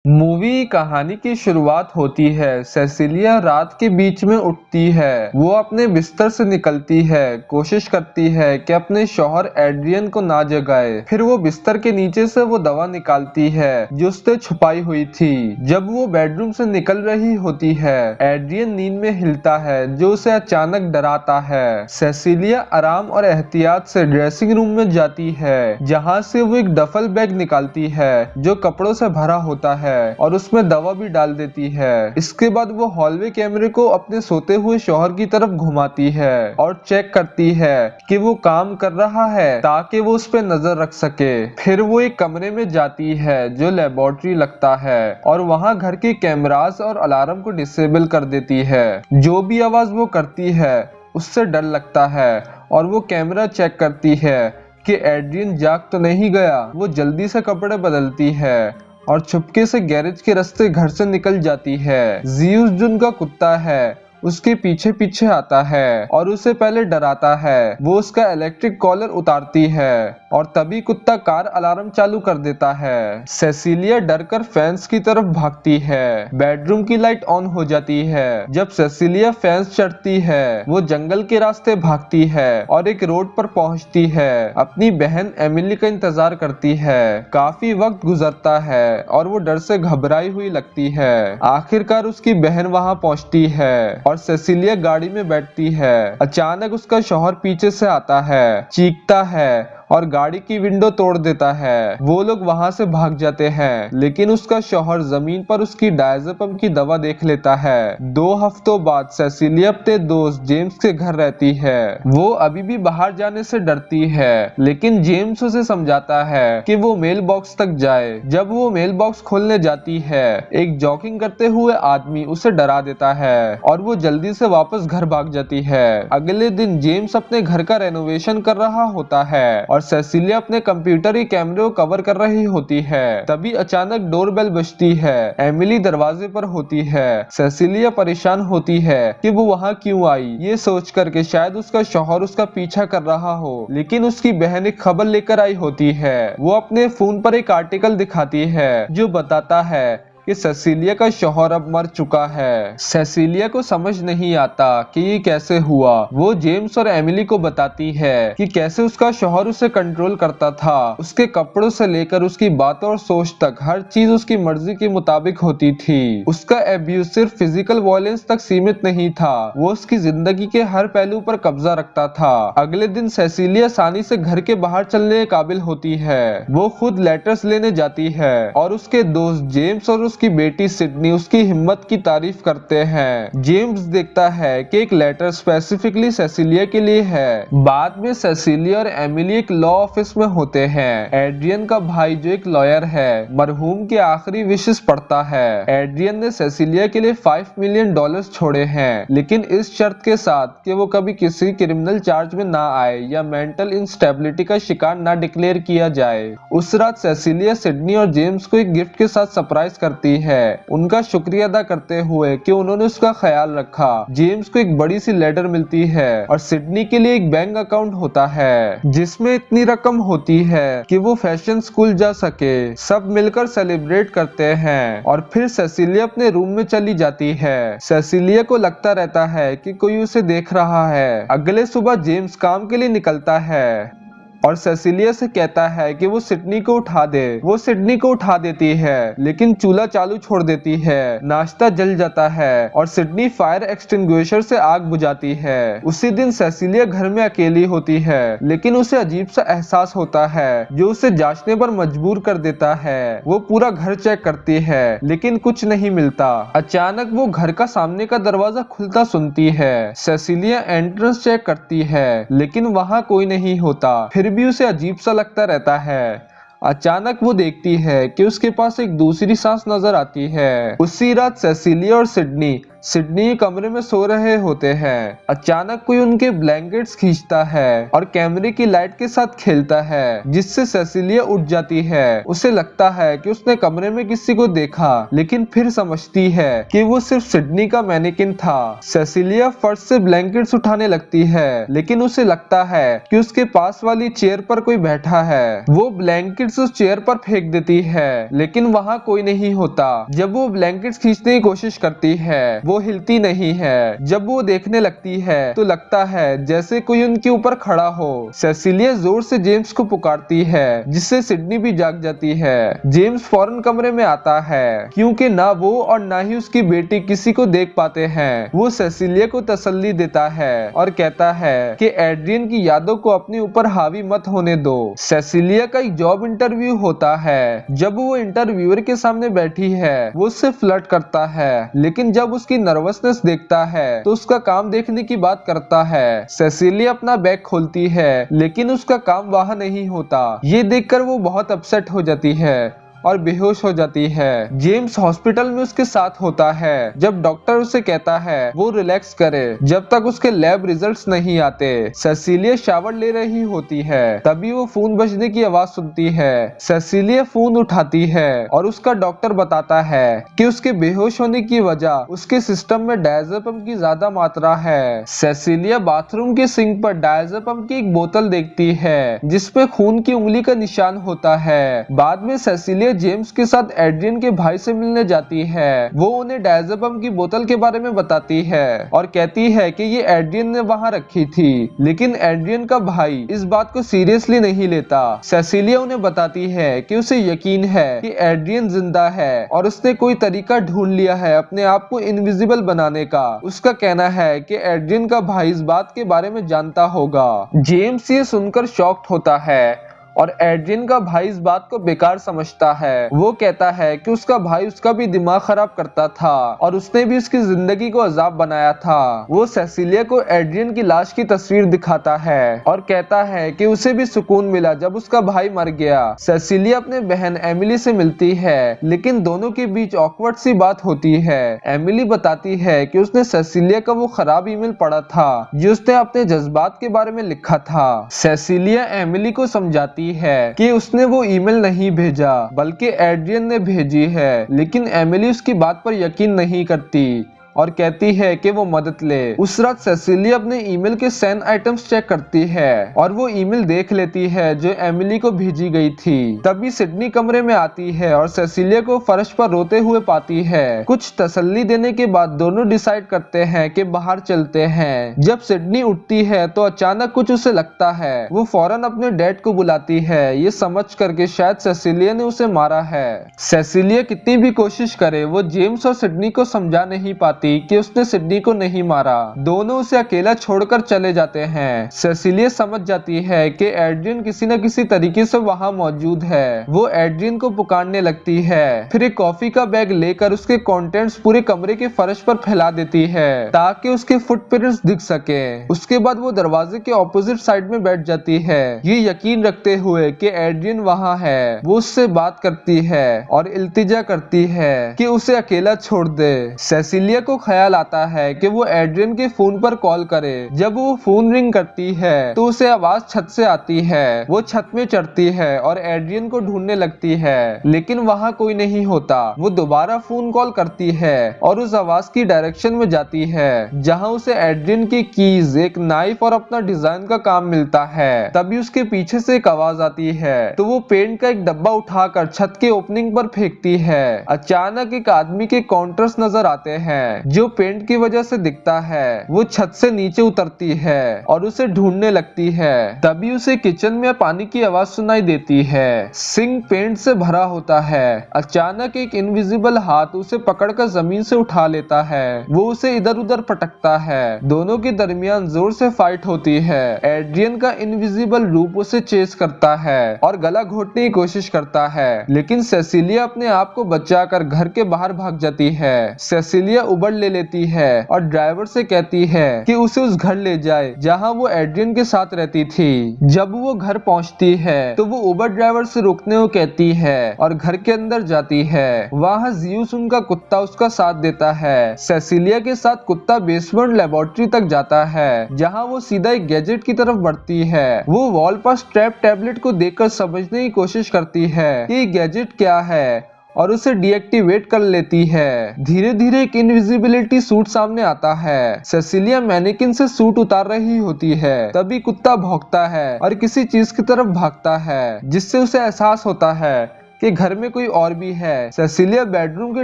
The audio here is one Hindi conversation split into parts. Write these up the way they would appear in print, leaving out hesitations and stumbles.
मूवी कहानी की शुरुआत होती है। सेसिलिया रात के बीच में उठती है। वो अपने बिस्तर से निकलती है, कोशिश करती है कि अपने शौहर एड्रियन को ना जगाए। फिर वो बिस्तर के नीचे से वो दवा निकालती है जो उसने छुपाई हुई थी। जब वो बेडरूम से निकल रही होती है, एड्रियन नींद में हिलता है जो उसे अचानक डराता है। सेसिलिया आराम और एहतियात से ड्रेसिंग रूम में जाती है, जहाँ से वो एक डफल बैग निकालती है जो कपड़ों से भरा होता है और उसमें दवा भी डाल देती है। इसके बाद वो हॉलवे कैमरे को अपने सोते हुए शौहर की तरफ घुमाती है और चेक करती है कि वो काम कर रहा है ताकि वो उस पर नजर रख सके। फिर वो एक कमरे में जाती है जो लेबोरेटरी लगता है और वहाँ घर के कैमरास और अलार्म को डिसेबल कर देती है। जो भी आवाज वो करती है उससे डर लगता है और वो कैमरा चेक करती है कि एड्रियन जाग तो नहीं गया। वो जल्दी से कपड़े बदलती है और चुपके से गैरेज के रास्ते घर से निकल जाती है। जियूस जो उनका कुत्ता है उसके पीछे पीछे आता है और उसे पहले डराता है। वो उसका इलेक्ट्रिक कॉलर उतारती है और तभी कुत्ता कार अलार्म चालू कर देता है। सेसिलिया डरकर फैंस की तरफ भागती है। बेडरूम की लाइट ऑन हो जाती है। जब सेसिलिया फैंस चढ़ती है, वो जंगल के रास्ते भागती है और एक रोड पर पहुंचती है। अपनी बहन एमिली का इंतजार करती है। काफी वक्त गुजरता है और वो डर से घबराई हुई लगती है। आखिरकार उसकी बहन वहां पहुंचती है और सेसिलिया गाड़ी में बैठती है। अचानक उसका शौहर पीछे से आता है, चीखता है और गाड़ी की विंडो तोड़ देता है। वो लोग वहां से भाग जाते हैं, लेकिन उसका शौहर जमीन पर उसकी डायज़ेपम की दवा देख लेता है। 2 हफ्तों बाद सेसिलिया अपने दोस्त जेम्स के घर रहती है। वो अभी भी बाहर जाने से डरती है, लेकिन जेम्स उसे समझाता है कि वो मेल बॉक्स तक जाए। जब वो मेल बॉक्स खोलने जाती है, एक जॉगिंग करते हुए आदमी उसे डरा देता है और वो जल्दी से वापस घर भाग जाती है। अगले दिन जेम्स अपने घर का रेनोवेशन कर रहा होता है और सेसिलिया अपने कंप्यूटर के कैमरे को कवर कर रही होती है। तभी अचानक डोरबेल बजती है। एमिली दरवाजे पर होती है। सेसिलिया परेशान होती है कि वो वहां क्यों आई, ये सोचकर कि शायद उसका शौहर उसका पीछा कर रहा हो। लेकिन उसकी बहन एक खबर लेकर आई होती है। वो अपने फोन पर एक आर्टिकल दिखाती है जो बताता है कि सेसिलिया का शौहर अब मर चुका है। सेसिलिया को समझ नहीं आता कि ये कैसे हुआ। वो जेम्स और एमिली को बताती है कि कैसे उसका शौहर उसे कंट्रोल करता था। उसके कपड़ों से लेकर उसकी बातों और सोच तक हर चीज उसकी मर्जी के मुताबिक होती थी। उसका एब्यूज सिर्फ फिजिकल वायलेंस तक सीमित नहीं था, वो उसकी जिंदगी के हर पहलू पर कब्जा रखता था। अगले दिन सेसिलिया आसानी से घर के बाहर चलने के काबिल होती है। वो खुद लेटर्स लेने जाती है और उसके दोस्त जेम्स और उसकी बेटी सिडनी उसकी हिम्मत की तारीफ करते हैं। जेम्स देखता है कि एक लेटर स्पेसिफिकली सेसिलिया के लिए है। बाद में सेसिलिया और एमिली एक लॉ ऑफिस में होते हैं। एड्रियन का भाई जो एक लॉयर है, मरहूम के आखिरी विशेस पढ़ता है। एड्रियन ने सेसिलिया के लिए $5 मिलियन छोड़े हैं, लेकिन इस शर्त के साथ कि वो कभी किसी क्रिमिनल चार्ज में ना आए या मेंटल इंस्टेबिलिटी का शिकार ना डिक्लेयर किया जाए। उस रात सेसिलिया सिडनी और जेम्स को एक गिफ्ट के साथ सरप्राइज करती है, उनका शुक्रिया अदा करते हुए कि उन्होंने उसका ख्याल रखा। जेम्स को एक बड़ी सी लेटर मिलती है और सिडनी के लिए एक बैंक अकाउंट होता है जिसमें इतनी रकम होती है कि वो फैशन स्कूल जा सके। सब मिलकर सेलिब्रेट करते हैं और फिर सेसिलिया अपने रूम में चली जाती है। सेसिलिया को लगता रहता है कि कोई उसे देख रहा है। अगले सुबह जेम्स काम के लिए निकलता है और सेसिलिया से कहता है कि वो सिडनी को उठा दे। वो सिडनी को उठा देती है, लेकिन चूल्हा चालू छोड़ देती है। नाश्ता जल जाता है और सिडनी फायर एक्सटिंग्विशर से आग बुझाती है। उसी दिन सेसिलिया घर में अकेली होती है, लेकिन उसे अजीब सा एहसास होता है जो उसे जांचने पर मजबूर कर देता है। वो पूरा घर चेक करती है, लेकिन कुछ नहीं मिलता। अचानक वो घर का सामने का दरवाजा खुलता सुनती है। सेसिलिया एंट्रेंस चेक करती है, लेकिन वहाँ कोई नहीं होता। फिर भी उसे अजीब सा लगता रहता है। अचानक वो देखती है कि उसके पास एक दूसरी सांस नजर आती है। उसी रात सेसिलिया और सिडनी सिडनी कमरे में सो रहे होते हैं। अचानक कोई उनके ब्लैंकेट्स खींचता है और कैमरे की लाइट के साथ खेलता है, जिससे सेसिलिया उठ जाती है। उसे लगता है कि उसने कमरे में किसी को देखा, लेकिन फिर समझती है कि वो सिर्फ सिडनी का मैनेकिन था। सेसिलिया फर्श से ब्लैंकेट्स उठाने लगती है, लेकिन उसे लगता है कि उसके पास वाली चेयर पर कोई बैठा है। वो ब्लैंकेट्स उस चेयर पर फेंक देती है, लेकिन वहाँ कोई नहीं होता। जब वो ब्लैंकेट्स खींचने की कोशिश करती है, वो हिलती नहीं है। जब वो देखने लगती है तो लगता है जैसे कोई उनके ऊपर खड़ा हो। सेसिलिया जोर से जेम्स को पुकारती है, जिससे सिडनी भी जाग जाती है। जेम्स फौरन कमरे में आता है, क्योंकि ना वो और ना ही उसकी बेटी किसी को देख पाते हैं। वो सेसिलिया को तसल्ली देता है और कहता है कि एड्रियन की यादों को अपने ऊपर हावी मत होने दो। सेसिलिया का एक जॉब इंटरव्यू होता है। जब वो इंटरव्यूअर के सामने बैठी है, वो उससे फ्लर्ट करता है, लेकिन जब उसकी नर्वसनेस देखता है तो उसका काम देखने की बात करता है। सेसिलिया अपना बैग खोलती है, लेकिन उसका काम वहां नहीं होता। ये देखकर वो बहुत अपसेट हो जाती है और बेहोश हो जाती है। जेम्स हॉस्पिटल में उसके साथ होता है, जब डॉक्टर उसे कहता है वो रिलैक्स करे जब तक उसके लैब रिजल्ट्स नहीं आते। सेसिलिया शावर ले रही होती है, तभी वो फोन बजने की आवाज सुनती है। सेसिलिया फोन उठाती है और उसका डॉक्टर बताता है कि उसके बेहोश होने की वजह उसके सिस्टम में डायज़ेपम की ज्यादा मात्रा है। सेसिलिया बाथरूम के सिंक पर डायज़ेपम की एक बोतल देखती है, जिसपे खून की उंगली का निशान होता है। बाद में सेसिलिया जेम्स के साथ एड्रियन के भाई से मिलने जाती है। वो उन्हें डायज़ेपम की बोतल के बारे में बताती है और कहती है कि ये एड्रियन ने वहां रखी थी, लेकिन एड्रियन का भाई इस बात को सीरियसली नहीं लेता। सेसिलिया उन्हें बताती है कि उसे यकीन है कि एड्रियन जिंदा है और उसने कोई तरीका ढूंढ लिया है अपने आप को इनविजिबल बनाने का। उसका कहना है कि एड्रियन का भाई इस बात के बारे में जानता होगा। जेम्स ये सुनकर शॉक्ड होता है और एड्रियन का भाई इस बात को बेकार समझता है। वो कहता है कि उसका भाई उसका भी दिमाग खराब करता था और उसने भी उसकी जिंदगी को अजाब बनाया था। वो सेसिलिया को एड्रियन की लाश की तस्वीर दिखाता है और कहता है कि उसे भी सुकून मिला जब उसका भाई मर गया। सेसिलिया अपने बहन एमिली से मिलती है, लेकिन दोनों के बीच ऑकवर्ड सी बात होती है। एमिली बताती है कि उसने सेसिलिया का वो खराब ईमेल पढ़ा था जो उसने अपने जज्बात के बारे में लिखा था। सेसिलिया एमिली को समझाती है कि उसने वो ईमेल नहीं भेजा, बल्कि एड्रियन ने भेजी है, लेकिन एमिली उसकी बात पर यकीन नहीं करती और कहती है कि वो मदद ले। उस रात सेसिलिया अपने ईमेल के सेंड आइटम्स चेक करती है और वो ईमेल देख लेती है जो एमिली को भेजी गई थी। तभी सिडनी कमरे में आती है और सेसिलिया को फर्श पर रोते हुए पाती है। कुछ तसल्ली देने के बाद दोनों डिसाइड करते हैं कि बाहर चलते हैं। जब सिडनी उठती है तो अचानक कुछ उसे लगता है। वो फौरन अपने डैड को बुलाती है, ये समझ करके शायद सेसिलिया ने उसे मारा है। सेसिलिया कितनी भी कोशिश करे, वो जेम्स और सिडनी को समझा नहीं पाती कि उसने सिडनी को नहीं मारा। दोनों उसे अकेला छोड़कर चले जाते हैं। सेसिलिया समझ जाती है कि एड्रियन किसी न किसी तरीके से वहां मौजूद है। वो एड्रियन को पुकारने लगती है, फिर एक कॉफी का बैग लेकर उसके कंटेंट्स पूरे कमरे के फर्श पर फैला देती है ताकि उसके फुटप्रिंट्स दिख सके। उसके बाद वो दरवाजे के ऑपोजिट साइड में बैठ जाती है, ये यकीन रखते हुए कि एड्रियन वहां है। वो उससे बात करती है और इल्तिजा करती है कि उसे अकेला छोड़ दे। सेसिलिया को ख्याल आता है कि वो एड्रियन के फोन पर कॉल करे। जब वो फोन रिंग करती है तो उसे आवाज छत से आती है। वो छत में चढ़ती है और एड्रियन को ढूंढने लगती है, लेकिन वहां कोई नहीं होता। वो दोबारा फोन कॉल करती है और उस आवाज की डायरेक्शन में जाती है जहां उसे एड्रियन की कीज, एक नाइफ और अपना डिजाइन का काम मिलता है। तभी उसके पीछे से एक आवाज आती है तो वो पेंट का एक डब्बा उठाकर छत के ओपनिंग पर फेंकती है। अचानक एक आदमी के काउंटर्स नजर आते हैं जो पेंट की वजह से दिखता है। वो छत से नीचे उतरती है और उसे ढूंढने लगती है। तभी उसे किचन में पानी की आवाज सुनाई देती है। सिंक पेंट से भरा होता है। अचानक एक इनविजिबल हाथ उसे पकड़कर जमीन से उठा लेता है। वो उसे इधर उधर पटकता है। दोनों के दरमियान जोर से फाइट होती है। एड्रियन का इनविजिबल रूप उसे चेस करता है और गला घोटने की कोशिश करता है, लेकिन सेसिलिया अपने आप को बचाकर घर के बाहर भाग जाती है। सेसिलिया उबड़ उबर ले लेती है और ड्राइवर से कहती है कि उसे उस घर ले जाए जहां वो एड्रियन के साथ रहती थी। जब वो घर पहुंचती है तो वो उबर ड्राइवर से रुकने को कहती है और घर के अंदर जाती है। वहां ज़्यूस उनका कुत्ता उसका साथ देता है। सेसिलिया के साथ कुत्ता बेसमेंट लेबोरेटरी तक जाता है जहां वो सीधा एक गैजेट की तरफ बढ़ती है। वो वॉल पर स्ट्रैप टैबलेट को देखकर समझने की कोशिश करती है कि गैजेट क्या है और उसे डीएक्टिवेट कर लेती है। धीरे धीरे एक इनविजिबिलिटी सूट सामने आता है। सेसिलिया मैनेकिन से सूट उतार रही होती है, तभी कुत्ता भौंकता है और किसी चीज की तरफ भागता है जिससे उसे एहसास होता है कि घर में कोई और भी है। सेसिलिया बेडरूम के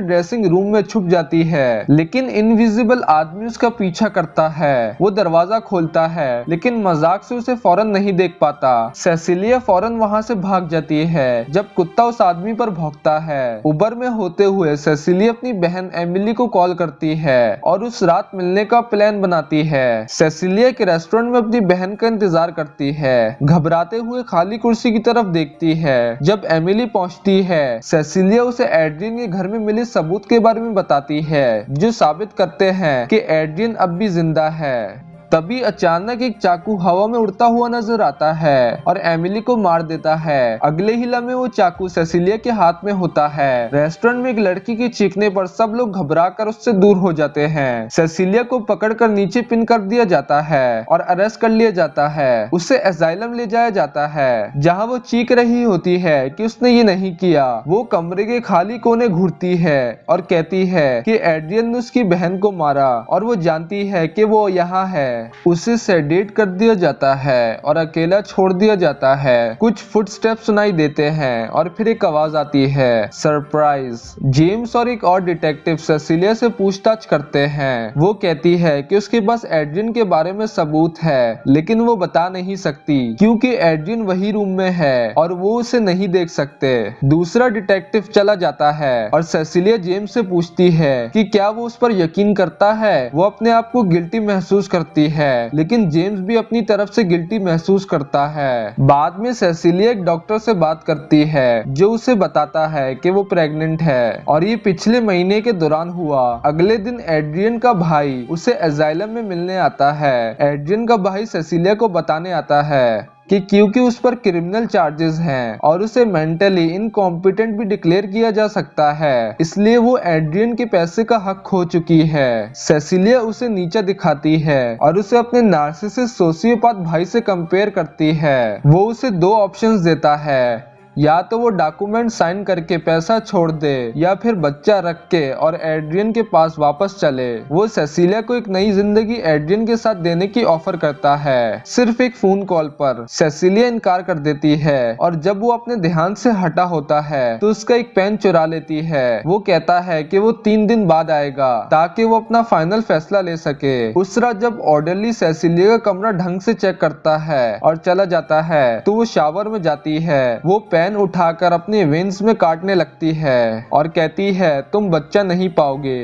ड्रेसिंग रूम में छुप जाती है, लेकिन इनविजिबल आदमी उसका पीछा करता है। वो दरवाजा खोलता है, लेकिन मजाक से उसे फौरन नहीं देख पाता। सेसिलिया फौरन वहां से भाग जाती है जब कुत्ता उस आदमी पर भौंकता है। उबर में होते हुए सेसिलिया अपनी बहन एमिली को कॉल करती है और उस रात मिलने का प्लान बनाती है। सेसिलिया एक रेस्टोरेंट में अपनी बहन का इंतजार करती है, घबराते हुए खाली कुर्सी की तरफ देखती है। जब एमिली पहुंचती है, सेसिलिया उसे एड्रियन के घर में मिले सबूत के बारे में बताती है जो साबित करते हैं कि एड्रियन अब भी जिंदा है। तभी अचानक एक चाकू हवा में उड़ता हुआ नजर आता है और एमिली को मार देता है। अगले ही लम्हे वो चाकू सेसिलिया के हाथ में होता है। रेस्टोरेंट में एक लड़की के चीखने पर सब लोग घबराकर उससे दूर हो जाते हैं। सेसिलिया को पकड़कर नीचे पिन कर दिया जाता है और अरेस्ट कर लिया जाता है। उसे एजाइलम ले जाया जाता है जहां वो चीख रही होती है कि उसने ये नहीं किया। वो कमरे के खाली कोने घूरती है और कहती है कि एड्रियन ने उसकी बहन को मारा और वो जानती है कि वो यहाँ है। उसे सेडेट कर दिया जाता है और अकेला छोड़ दिया जाता है। कुछ फुटस्टेप सुनाई देते हैं और फिर एक आवाज आती है, सरप्राइज। जेम्स और एक और डिटेक्टिव सेसिलिया से पूछताछ करते हैं। वो कहती है कि उसके पास एड्रियन के बारे में सबूत है, लेकिन वो बता नहीं सकती क्योंकि एड्रियन वही रूम में है और वो उसे नहीं देख सकते। दूसरा डिटेक्टिव चला जाता है और सेसिलिया जेम्स से पूछती है कि क्या वो उस पर यकीन करता है। वो अपने आप को गिल्टी महसूस करती है, लेकिन जेम्स भी अपनी तरफ से गिल्टी महसूस करता है। बाद में सेसिलिया एक डॉक्टर से बात करती है जो उसे बताता है कि वो प्रेग्नेंट है और ये पिछले महीने के दौरान हुआ। अगले दिन एड्रियन का भाई उसे एजाइलम में मिलने आता है। एड्रियन का भाई सेसिलिया को बताने आता है कि क्योंकि उस पर क्रिमिनल चार्जेस हैं और उसे मेंटली इनकॉम्पिटेंट भी डिक्लेयर किया जा सकता है, इसलिए वो एड्रियन के पैसे का हक खो चुकी है। सेसिलिया उसे नीचा दिखाती है और उसे अपने नार्सिसिस्ट सोशियोपैथ भाई से कंपेयर करती है। वो उसे दो ऑप्शंस देता है, या तो वो डॉक्यूमेंट साइन करके पैसा छोड़ दे या फिर बच्चा रख के और एड्रियन के पास वापस चले। वो सेसिलिया को एक नई जिंदगी एड्रियन के साथ देने की ऑफर करता है, सिर्फ एक फोन कॉल पर। सेसिलिया इनकार कर देती है और जब वो अपने ध्यान से हटा होता है तो उसका एक पेन चुरा लेती है। वो कहता है कि वो 3 दिन बाद आएगा ताकि वो अपना फाइनल फैसला ले सके। उस रात जब ऑर्डरली सेसिलिया का कमरा ढंग से चेक करता है और चला जाता है तो वो शावर में जाती है। वो पेन उठाकर अपने वेन्स में काटने लगती है और कहती है तुम बच्चा नहीं पाओगे।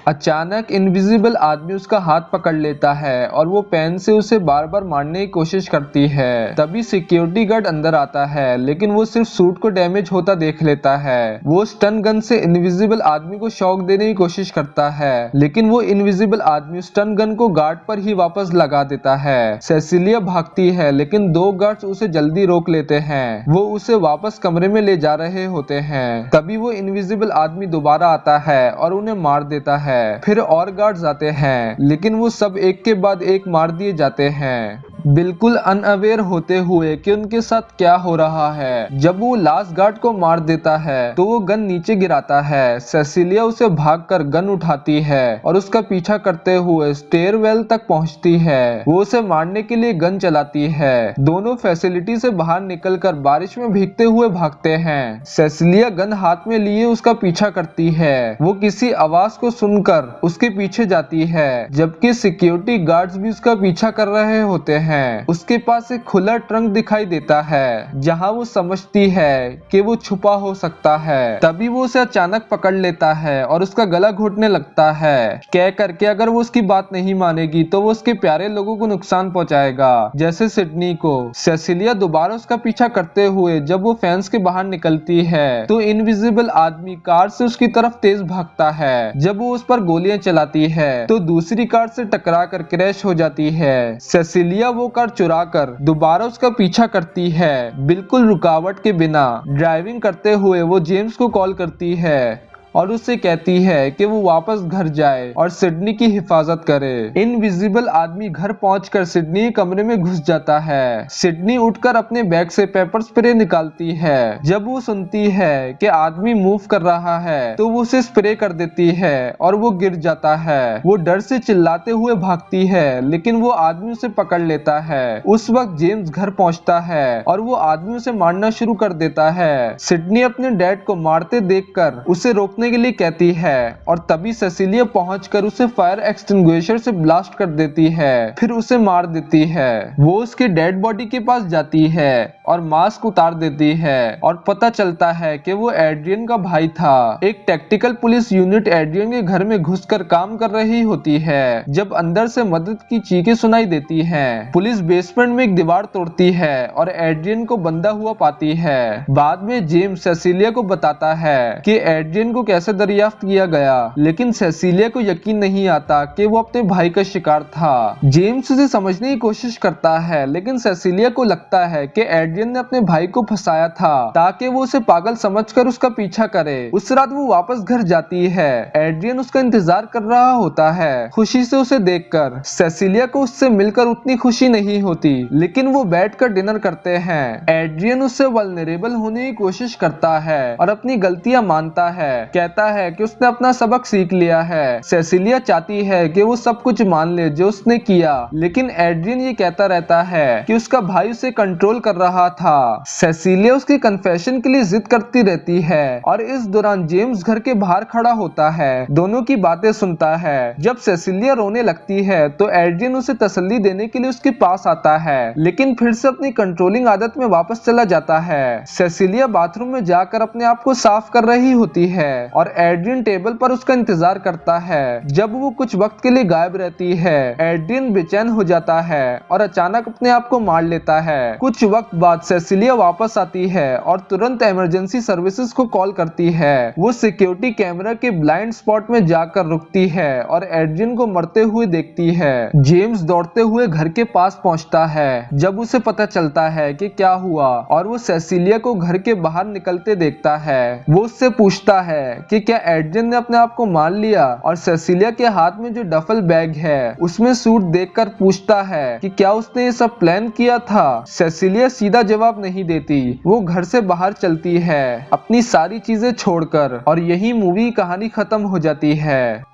अचानक इनविजिबल आदमी उसका हाथ पकड़ लेता है और वो पेन से उसे बार बार मारने की कोशिश करती है। तभी सिक्योरिटी गार्ड अंदर आता है, लेकिन वो सिर्फ सूट को डैमेज होता देख लेता है। वो स्टन गन से इनविजिबल आदमी को शॉक देने की कोशिश करता है, लेकिन वो इनविजिबल आदमी स्टन गन को गार्ड पर ही वापस लगा देता है। सेसिलिया भागती है, लेकिन 2 गार्ड्स उसे जल्दी रोक लेते हैं। वो उसे वापस कमरे में ले जा रहे होते हैं। तभी वो इनविजिबल आदमी दोबारा आता है और उन्हें मार देता है। फिर और गार्ड्स आते हैं, लेकिन वो सब एक के बाद एक मार दिए जाते हैं, बिल्कुल अनअवेयर होते हुए कि उनके साथ क्या हो रहा है। जब वो लास्ट गार्ड को मार देता है तो वो गन नीचे गिराता है। सेसिलिया उसे भागकर गन उठाती है और उसका पीछा करते हुए स्टेयरवेल तक पहुंचती है। वो उसे मारने के लिए गन चलाती है। दोनों फैसिलिटी से बाहर निकलकर बारिश में भीगते हुए भागते हैं। सेसिलिया गन हाथ में लिए उसका पीछा करती है। वो किसी आवाज को सुनकर उसके पीछे जाती है, जबकि सिक्योरिटी गार्ड्स भी उसका पीछा कर रहे होते हैं। हैं। उसके पास एक खुला ट्रंक दिखाई देता है जहां वो समझती है कि वो छुपा हो सकता है। तभी वो उसे अचानक पकड़ लेता है और उसका गला घोटने लगता है, कह करके अगर वो उसकी बात नहीं मानेगी तो वो उसके प्यारे लोगों को नुकसान पहुंचाएगा, जैसे सिडनी को। सेसिलिया दोबारा उसका पीछा करते हुए जब वो फेंस के बाहर निकलती है तो इनविजिबल आदमी कार से उसकी तरफ तेज भागता है। जब वो उस पर गोलियां चलाती है तो दूसरी कार से टकरा कर क्रैश हो जाती है। सेसिलिया वो कार चुरा कर दोबारा उसका पीछा करती है, बिल्कुल रुकावट के बिना। ड्राइविंग करते हुए वो जेम्स को कॉल करती है और उससे कहती है कि वो वापस घर जाए और सिडनी की हिफाजत करे। इनविजिबल आदमी घर पहुंचकर सिडनी के कमरे में घुस जाता है। सिडनी उठकर अपने बैग से पेपर स्प्रे निकालती है। जब वो सुनती है कि आदमी मूव कर रहा है तो वो उसे स्प्रे कर देती है और वो गिर जाता है। वो डर से चिल्लाते हुए भागती है लेकिन वो आदमी उसे पकड़ लेता है। उस वक्त जेम्स घर पहुंचता है और वो आदमी उसे मारना शुरू कर देता है। सिडनी अपने डैड को मारते देखकर उसे रोकने के लिए कहती है और तभी सेसिलिया पहुंचकर उसे फायर एक्सटिंग्विशर से ब्लास्ट कर देती है, फिर उसे मार देती है। वो उसके डेड बॉडी के पास जाती है और मास्क उतार देती है और पता चलता है कि वो एड्रियन का भाई था। एक टैक्टिकल पुलिस यूनिट एड्रियन के घर में घुसकर काम कर रही होती है जब अंदर से मदद की चीखें सुनाई देती हैं। पुलिस बेसमेंट में एक दीवार तोड़ती है और एड्रियन को बंधा हुआ पाती है। बाद में जेम्स सेसिलिया को बताता है कि एड्रियन को कैसे दरियाफ्त किया गया, लेकिन सेसिलिया को यकीन नहीं आता कि वो अपने भाई का शिकार था। जेम्स उसे समझने की कोशिश करता है लेकिन सेसिलिया को लगता है कि एड्रियन ने अपने भाई को फंसाया था ताकि वो उसे पागल समझकर उसका पीछा करे। उस रात वो वापस घर जाती है। एड्रियन उसका इंतजार कर रहा होता है, खुशी से उसे देखकर। सेसिलिया को उससे मिलकर उतनी खुशी नहीं होती, लेकिन वो बैठकर डिनर करते हैं। एड्रियन उससे वल्नरेबल होने की कोशिश करता है और अपनी गलतियां मानता है, कहता है कि उसने अपना सबक सीख लिया है। सेसिलिया चाहती है कि वो सब कुछ मान ले जो उसने किया, लेकिन एड्रियन ये कहता रहता है कि उसका भाई उसे कंट्रोल कर रहा था। सेसिलिया उसकी कन्फेशन के लिए जिद करती रहती है और इस दौरान जेम्स घर के बाहर खड़ा होता है, दोनों की बातें सुनता है। जब सेसिलिया रोने लगती है तो एड्रियन उसे तसल्ली देने के लिए उसके पास आता है, लेकिन फिर से अपनी कंट्रोलिंग आदत में वापस चला जाता है। सेसिलिया बाथरूम में जाकर अपने आप को साफ कर रही होती है और एड्रियन टेबल पर उसका इंतजार करता है। जब वो कुछ वक्त के लिए गायब रहती है, एड्रियन बेचैन हो जाता है और अचानक अपने आप को मार लेता है। कुछ वक्त बाद सेसिलिया वापस आती है और तुरंत इमरजेंसी सर्विसेज को कॉल करती है। वो सिक्योरिटी कैमरा के ब्लाइंड स्पॉट में जाकर रुकती है और एड्रियन को मरते हुए देखती है। जेम्स दौड़ते हुए घर के पास पहुंचता है जब उसे पता चलता है कि क्या हुआ और वो सेसिलिया को घर के बाहर निकलते देखता है। वो उससे पूछता है कि क्या एड्रियन ने अपने आप को मार लिया, और सेसिलिया के हाथ में जो डफल बैग है उसमें सूट देखकर पूछता है कि क्या उसने ये सब प्लान किया था। सेसिलिया सीधा जवाब नहीं देती, वो घर से बाहर चलती है अपनी सारी चीजें छोड़कर, और यही मूवी कहानी खत्म हो जाती है।